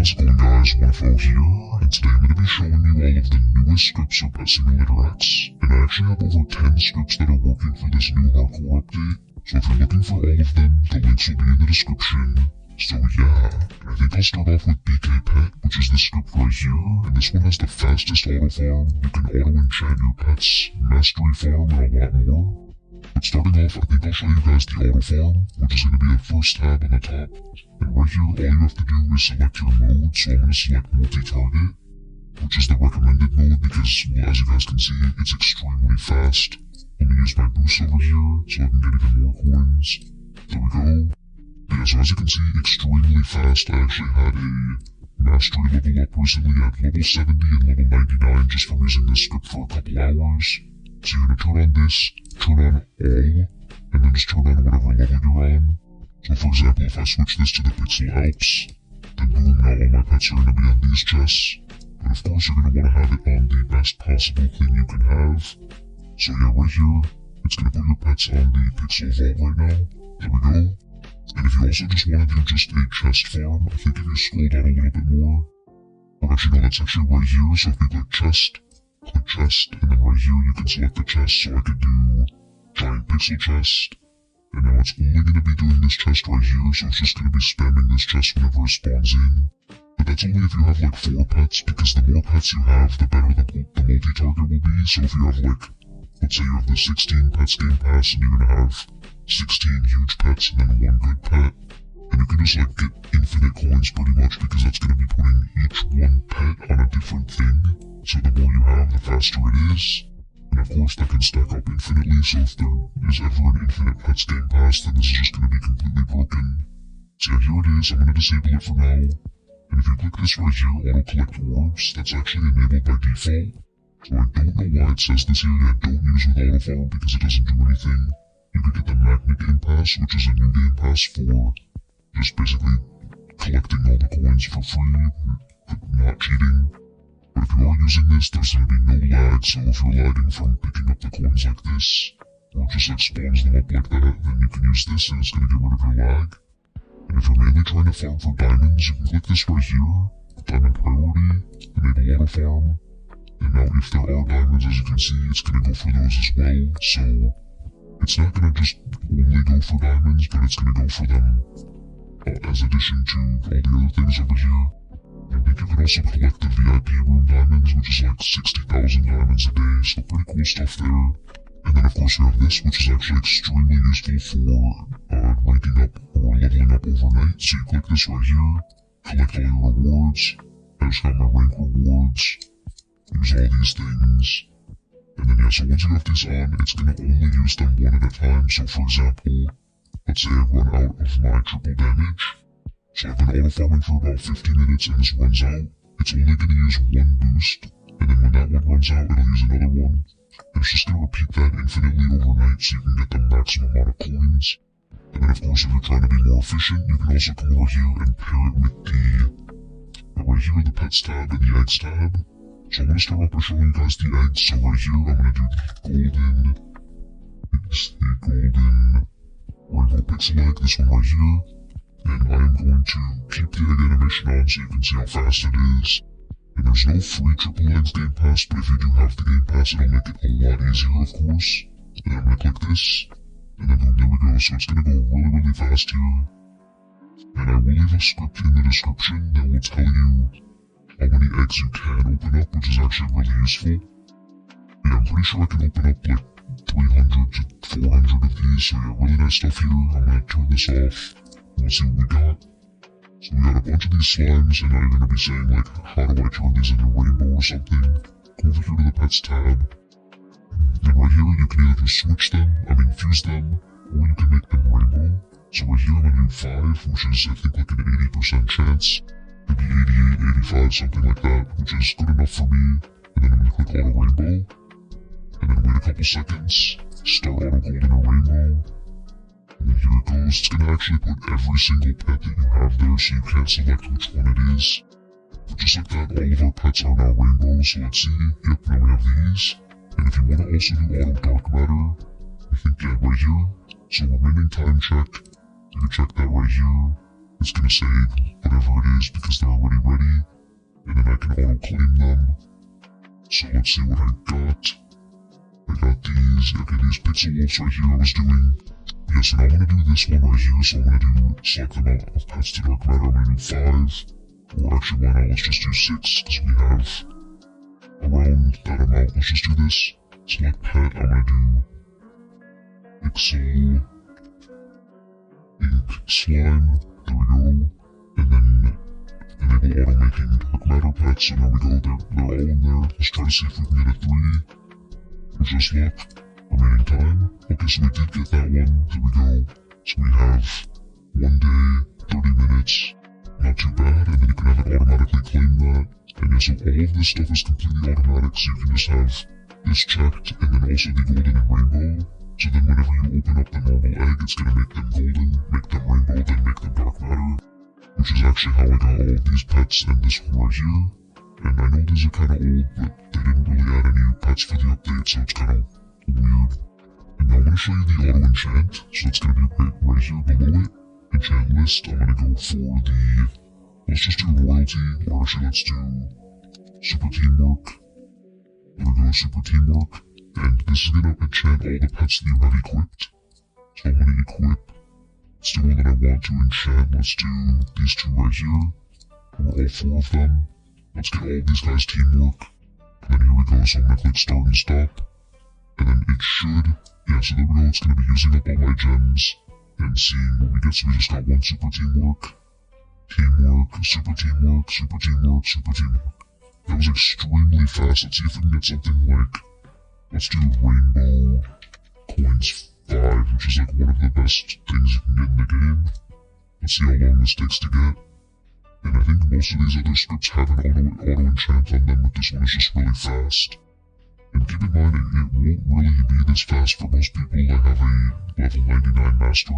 how's it going, guys? OneFo here, and today I'm going to be showing you all of the newest scripts for Pet Simulator X, and I actually have over 10 scripts that are working for this new hardcore update, so if you're looking for all of them, the links will be in the description. So yeah, and I think I'll start off with BK Pet, which is the script right here, and this one has the fastest auto farm. You can auto enchant your pets, mastery farm, and a lot more. But starting off, I think I'll show you guys the auto farm, which is going to be the first tab on the top. And right here, all you have to do is select your mode, so I'm going to select multi-target, which is the recommended mode because, well, as you guys can see, it's extremely fast. Let me use my boost over here so I can get even more coins. There we go. Yeah, so as you can see, extremely fast. I actually had a mastery level up recently at level 70 and level 99 just from using this script for a couple hours. So you're going to turn on this, turn on all, and then just turn on whatever level you're on. So for example, if I switch this to the Pixel Helps, then boom, now all my pets are going to be on these chests. But of course you're going to want to have it on the best possible thing you can have. So yeah, right here, it's going to put your pets on the Pixel Vault right now. There we go. And if you also just want to do just a chest farm, I think if you scroll down a little bit more, or actually no, that's actually right here, so if you click chest, and then right here you can select the chest, so I could do giant pixel chest, and now it's only going to be doing this chest right here, so it's just going to be spamming this chest whenever it spawns in. But that's only if you have like 4 pets, because the more pets you have, the better the multi-target will be. So if you have like, let's say you have the 16 pets game pass, and you're going to have 16 huge pets and then 1 good pet, and you can just like get infinite coins pretty much, because that's going to be putting each one pet on a different thing. So the more you have, the faster it is. And of course that can stack up infinitely, so if there is ever an infinite pets game pass, then this is just going to be completely broken. So yeah, here it is. I'm going to disable it for now. And if you click this right here, auto collect orbs, that's actually enabled by default. So I don't know why it says this here yet, don't use with auto farm because it doesn't do anything. You can get the Magnet Game Pass, which is a new game pass for just basically collecting all the coins for free, not cheating. But if you are using this, there's going to be no lag, so if you're lagging from picking up the coins like this, or it just like spawns them up like that, then you can use this and it's going to get rid of your lag. And if you're mainly trying to farm for diamonds, you can click this right here, Diamond Priority, enable auto farm, and now if there are diamonds, as you can see, it's going to go for those as well, so it's not going to just only go for diamonds, but it's going to go for them as addition to all the other things over here. I think you can also collect the VIP room diamonds, which is like 60,000 diamonds a day, so pretty cool stuff there. And then of course you have this, which is actually extremely useful for ranking up or leveling up overnight. So you click this right here, collect all your rewards. I just got my rank rewards, use all these things. And then yeah, so once you have these on, it's going to only use them one at a time. So for example, let's say I run out of my triple damage. So I've been auto farming for about 50 minutes and this runs out. It's only going to use 1 boost. And then when that one runs out, it'll use another one. And it's just going to repeat that infinitely overnight so you can get the maximum amount of coins. And then of course if you're trying to be more efficient, you can also come over here and pair it with right here, the pets tab and the eggs tab. So I'm going to start off by showing you guys the eggs. So right here, I'm going to do the golden rainbow pixel egg, this one right here. And I am going to keep the egg animation on so you can see how fast it is. And there's no free triple eggs game pass, but if you do have the game pass, it'll make it a lot easier, of course. And then I'm going to click this, and then boom, there we go. So it's going to go really fast here. And I will leave a script in the description that will tell you how many eggs you can open up, which is actually really useful. Yeah, I'm pretty sure I can open up like 300 to 400 of these, so yeah, really nice stuff here. I'm going to turn this off. Let's see what we got. So we got a bunch of these slimes, and now you're going to be saying like, how do I turn these into rainbow or something? Go over here to the pets tab. And right here, you can either just switch them, fuse them, or you can make them rainbow. So right here, I'm going to do 5, which is I think like an 80% chance. Maybe 88, 85, something like that, which is good enough for me. And then I'm going to click auto rainbow. And then wait a couple seconds, start auto golden or rainbow. And then here it goes. It's going to actually put every single pet that you have there, so you can't select which one it is. But just like that, all of our pets are now rainbow, so let's see. Yep, now we have these. And if you want to also do auto dark matter, I think yeah, right here. So remaining time check, you can check that right here. It's going to say whatever it is because they're already ready. I can auto-claim them. So let's see what I got. I got these, okay, these pixel wolves right here I was doing. Yes, and I want to do this one right here, so I'm going to select the amount of pets to dark matter. I'm going to do 5. Or actually, why not? Let's just do 6, because we have around that amount. Let's just do this. Select pet. I'm going to do pixel ink slime. There we go. And then enable auto-making dark matter pets. So there we go. They're all in there. Let's try to see if we can get a 3. Or just look. Remaining time. Okay, so we did get that one. There we go. So we have 1 day, 30 minutes. Not too bad. And then you can have it automatically claim that. And yeah, so all of this stuff is completely automatic. So you can just have this checked. And then also the golden and rainbow. So then whenever you open up the normal egg, it's going to make them golden, make them rainbow, then make them dark matter. Which is actually how I got all of these pets and this one right here. And I know these are kind of old, but they didn't really add any pets for the update, so it's kind of weird. And now I'm going to show you the auto enchant, so it's going to be right here below it. Enchant list, I'm going to go for the, let's just do royalty, or actually let's do super teamwork. There we go, super teamwork. And this is going to enchant all the pets that you have equipped. So I'm going to equip, let's do one that I want to enchant, let's do these 2 right here, or all 4 of them. Let's get all of these guys teamwork. And then here we go, so I'm going to click start and stop. And then it should, yeah, so there we go, it's going to be using up all my gems. And seeing what we get, so we just got 1 super teamwork. Teamwork, super teamwork, super teamwork, super teamwork. That was extremely fast. Let's see if we can get something like, let's do rainbow coins 5, which is like one of the best things you can get in the game. Let's see how long this takes to get. And I think most of these other scripts have an auto-enchant on them, but this one is just really fast. And keep in mind, it won't really be this fast for most people that have a level 99 mastery.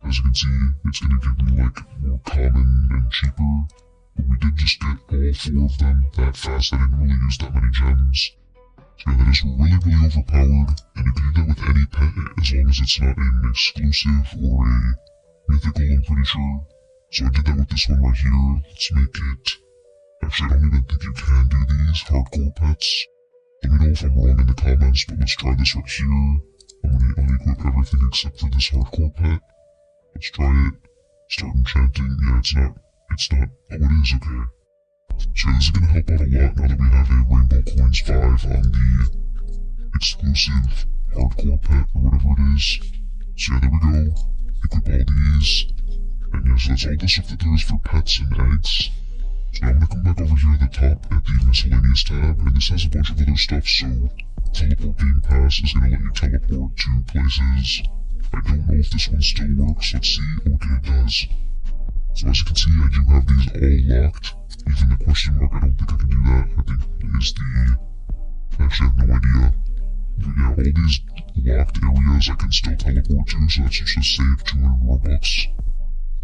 As you can see, it's going to give me like more common and cheaper. But we did just get all 4 of them that fast. I didn't really use that many gems. So yeah, that is really, really overpowered. And you can do that with any pet as long as it's not an exclusive or a mythical, I'm pretty sure. So I did that with this one right here. Let's make it... Actually, I don't even think you can do these hardcore pets. Let me know if I'm wrong in the comments, but let's try this right here. I'm gonna unequip everything except for this hardcore pet. Let's try it. Start enchanting. Yeah, it's not... Oh, it is, okay. So yeah, this is gonna help out a lot now that we have a Rainbow Coins 5 on the exclusive hardcore pet, or whatever it is. So yeah, there we go. Equip all these. And yeah, so that's all the stuff that there is for pets and eggs. So now I'm going to come back over here at the top at the miscellaneous tab, and this has a bunch of other stuff, so Teleport Game Pass is going to let you teleport to places. I don't know if this one still works, let's see. Okay, it does. So as you can see, I do have these all locked. Even the question mark, I don't think I can do that. I think it is the... Actually, I have no idea. But yeah, all these locked areas I can still teleport to, so that's just save 200 Robux.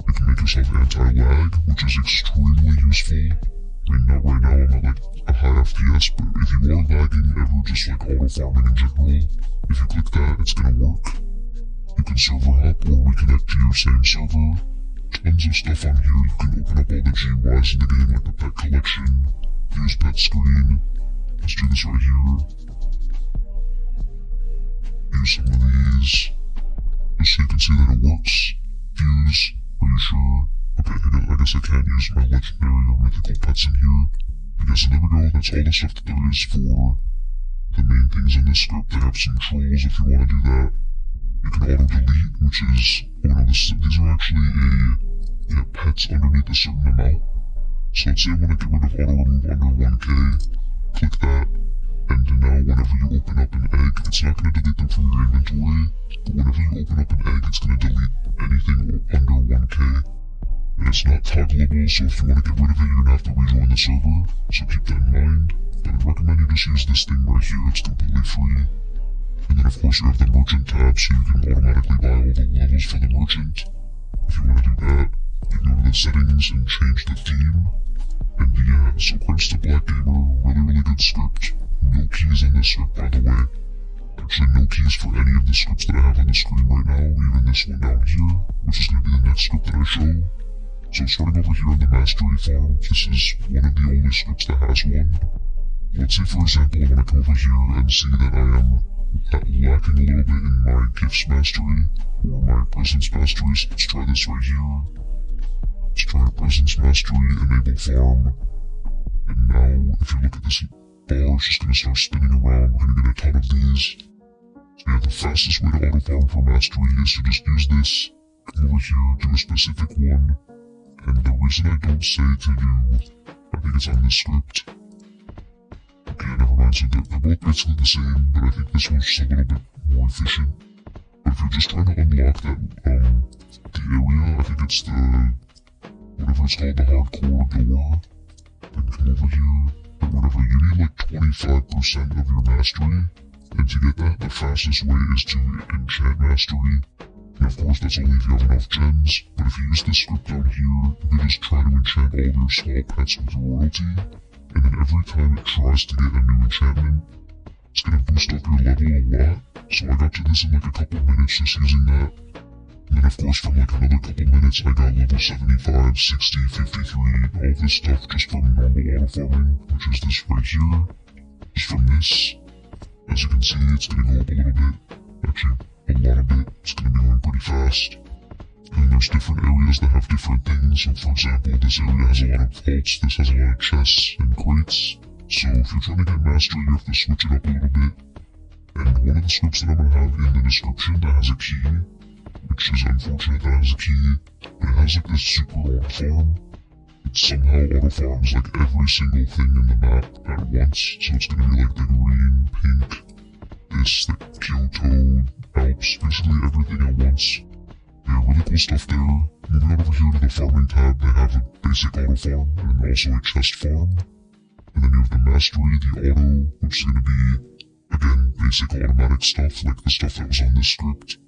You can make yourself anti-lag, which is extremely useful. I mean, not right now, I'm at like a high FPS, but if you are lagging ever, just like auto-farming in general, if you click that, it's gonna work. You can server hop or reconnect to your same server. Tons of stuff on here. You can open up all the GUIs in the game, like the pet collection, use pet screen. Let's do this right here. Use some of these, just so you can see that it works. Fuse. Are you sure? Okay, I guess I can't use my legendary or mythical pets in here. Okay, so there we go. That's all the stuff that there is for the main things in this script. They have some trolls if you want to do that. You can auto-delete, which is... Oh no, these are actually pets underneath a certain amount. So let's say I want to get rid of auto-remove under 1k. Click that. And now whenever you open up an egg, it's not going to delete them from your inventory. But whenever you open up an egg, it's going to delete anything under 1k. And it's not toggleable, so if you want to get rid of it, you're going to have to rejoin the server. So keep that in mind. But I'd recommend you just use this thing right here, it's completely free. And then of course you have the merchant tab, so you can automatically buy all the levels for the merchant. If you want to do that, you can go to the settings and change the theme. And yeah, so credits to Black Gamer, really good script. No keys in this script, by the way. Actually, no keys for any of the scripts that I have on the screen right now, even this one down here, which is going to be the next script that I show. So starting over here in the mastery farm, this is one of the only scripts that has one. Let's say for example, when I come over here and see that I am lacking a little bit in my gifts mastery, or my presence masteries. Let's try this right here. Let's try presence mastery, enable farm. And now, if you look at this bar, it's just going to start spinning around. We're going to get a ton of these. So yeah, the fastest way to auto farm for mastery is to just use this, come over here, do a specific one. And the reason I don't say to do, I think it's on this script. Okay, never mind, so they're both basically the same, but I think this one's just a little bit more efficient. But if you're just trying to unlock that, the area, I think it's the, whatever it's called, the hardcore door, then come over here, or whatever, you need like 25% of your mastery, and to get that, the fastest way is to enchant mastery. And of course, that's only if you have enough gems, but if you use this script down here, you can just try to enchant all of your small pets with royalty, and then every time it tries to get a new enchantment, it's gonna boost up your level a lot. So I got to this in like a couple minutes just using that. And then of course from like another couple minutes I got level 75, 60, 53, all this stuff just from normal auto farming, which is this right here. Just from this. As you can see, it's gonna go up a little bit. Actually, a lot of it. It's gonna be going pretty fast. And there's different areas that have different things. So for example, this area has a lot of vaults, this has a lot of chests and crates. So if you're trying to get mastery, you have to switch it up a little bit. And one of the scripts that I'm going to have in the description that has a key, which is unfortunate that has a key, but it has like this super auto farm. It somehow auto farms like every single thing in the map at once. So it's going to be like the green, pink, this, the Kyoto, Alps, basically everything at once. Yeah, really cool stuff there. Moving on over here to the farming tab, they have a basic auto farm and also a chest farm. And then you have the mastery, the auto, which is going to be, again, basic automatic stuff, like the stuff that was on this script.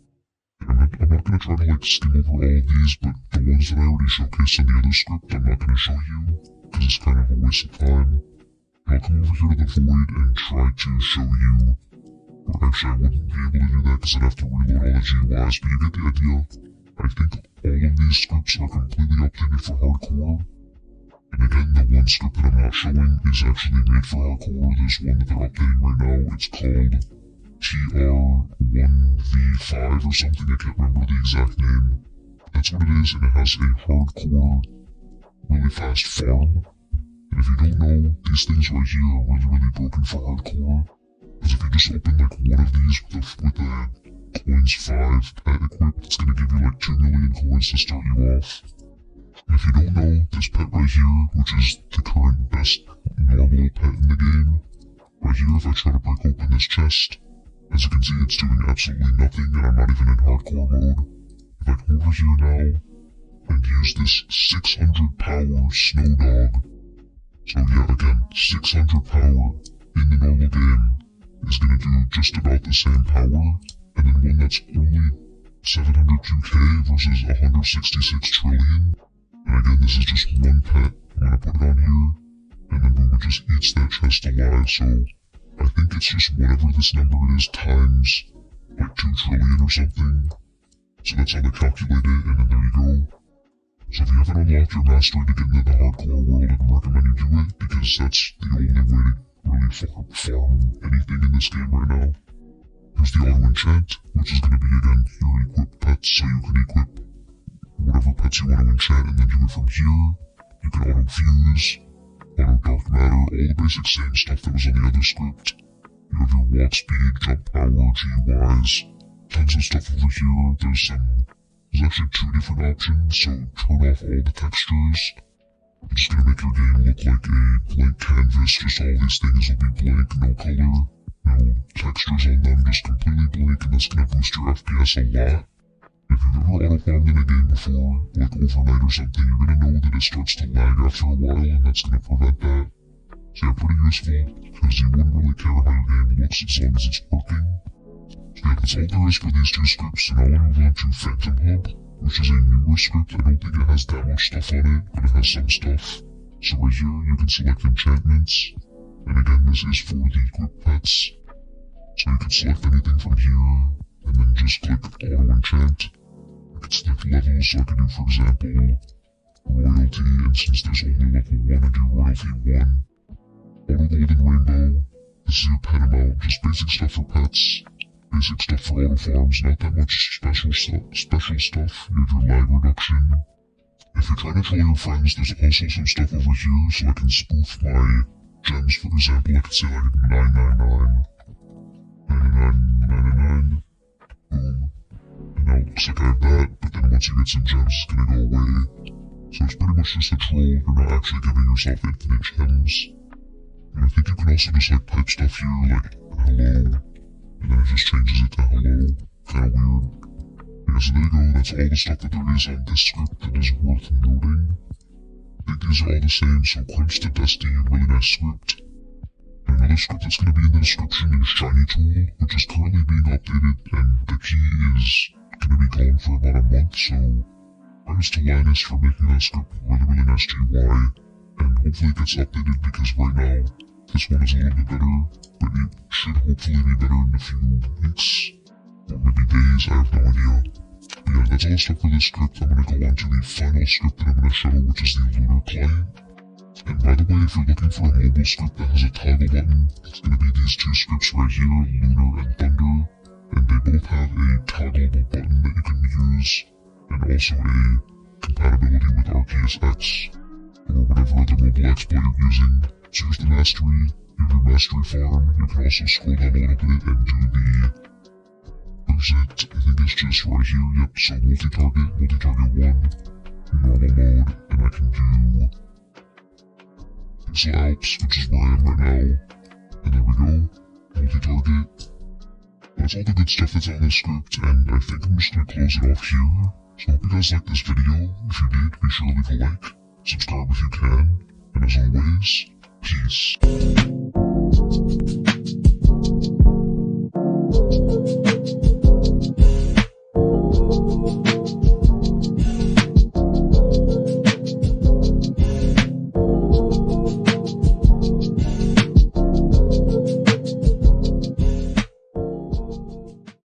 I'm not going to try to like skim over all of these, but the ones that I already showcased on the other script, I'm not going to show you, because it's kind of a waste of time. And I'll come over here to the void and try to show you, or actually I wouldn't be able to do that because I'd have to reload all the GUIs, but you get the idea. I think all of these scripts are completely updated for hardcore. And again, the one script that I'm not showing is actually made for hardcore. There's one that they're updating right now. It's called TR1V5 or something. I can't remember the exact name. That's what it is, and it has a hardcore, really fast farm. And if you don't know, these things right here are really, really broken for hardcore. Because if you just open like one of these with the coins 5 pet equipped, it's going to give you like 2 million coins to start you off. And if you don't know, this pet right here, which is the current best normal pet in the game, right here, if I try to break open this chest, as you can see, it's doing absolutely nothing, and I'm not even in hardcore mode. If I come over here now, and use this 600 power snow dog, so yeah, again, 600 power in the normal game is going to do just about the same power, and then one that's only 702k versus 166 trillion. And again, this is just one pet. I'm gonna put it on here, and then boom, it just eats that chest alive. So I think it's just whatever this number is times like 2 trillion or something. So that's how they calculate it, and then there you go. So if you haven't unlocked your mastery to get into the hardcore world, I can recommend you do it, because that's the only way to really farm anything in this game right now. Here's the auto enchant, which is going to be again your equipped pets, so you can equip whatever pets you want to enchant and then do it from here. You can auto fuse, auto dark matter, all the basic same stuff that was on the other script. You have your walk speed, jump power, GUIs, tons of stuff over here. There's actually 2 different options, so turn off all the textures. It's just going to make your game look like a blank canvas, just all these things will be blank, no color, no textures on them, just completely blank, and that's going to boost your FPS a lot. If you've ever auto-farmed in a game before, like overnight or something, you're going to know that it starts to lag after a while, and that's going to prevent that. So yeah, pretty useful, because you wouldn't really care how your game looks as long as it's working. So yeah, that's all there is for these 2 scripts, and now we'll move on to Phantom Hub, which is a newer script. I don't think it has that much stuff on it, but it has some stuff. So right here, you can select enchantments, and again, this is for the equipped pets. So you can select anything from here, and then just click auto enchant. I can select levels, so I can do, for example, royalty, and since there's only level 1, I do royalty 1. Auto golden rainbow, this is your pet amount, just basic stuff for pets, basic stuff for auto farms, not that much special stuff. You have your lag reduction. If you're trying to troll your friends, there's also some stuff over here, so I can spoof my gems. For example, I could say like 999, 99, 99, boom. And now it looks like I have that, but then once you get some gems, it's gonna go away. So it's pretty much just a troll, you're not actually giving yourself infinite gems. And I think you can also just like type stuff here, like hello, and then it just changes it to hello. Kinda weird. Yeah, so there you go, that's all the stuff that there is on this script that is worth noting. I think these are all the same, so Crunch to Dusty, really nice script. And another script that's going to be in the description is Shiny Tool, which is currently being updated, and the key is going to be gone for about a month, so thanks to Linus for making that script really nice GUI, and hopefully it gets updated because right now, this one is a little bit better, but it should hopefully be better in a few weeks, or maybe days, I have no idea. But yeah, that's all the stuff for this script. I'm going to go on to the final script that I'm going to show, which is the Lunar client. And by the way, if you're looking for a mobile script that has a toggle button, it's going to be these two scripts right here, Lunar and Thunder, and they both have a toggleable button that you can use, and also a compatibility with Arceus X, or whatever other mobile exploit you're using. So here's the mastery, you have your mastery farm, you can also scroll down a little bit and do the, where's it, I think it's just right here, yep, so multi-target 1, normal mode, and I can do Pixel Alps, which is where I am right now, and there we go, multi-target. That's all the good stuff that's on this script, and I think I'm just going to close it off here. So I hope you guys liked this video. If you did, be sure to leave a like, subscribe if you can, and as always, peace.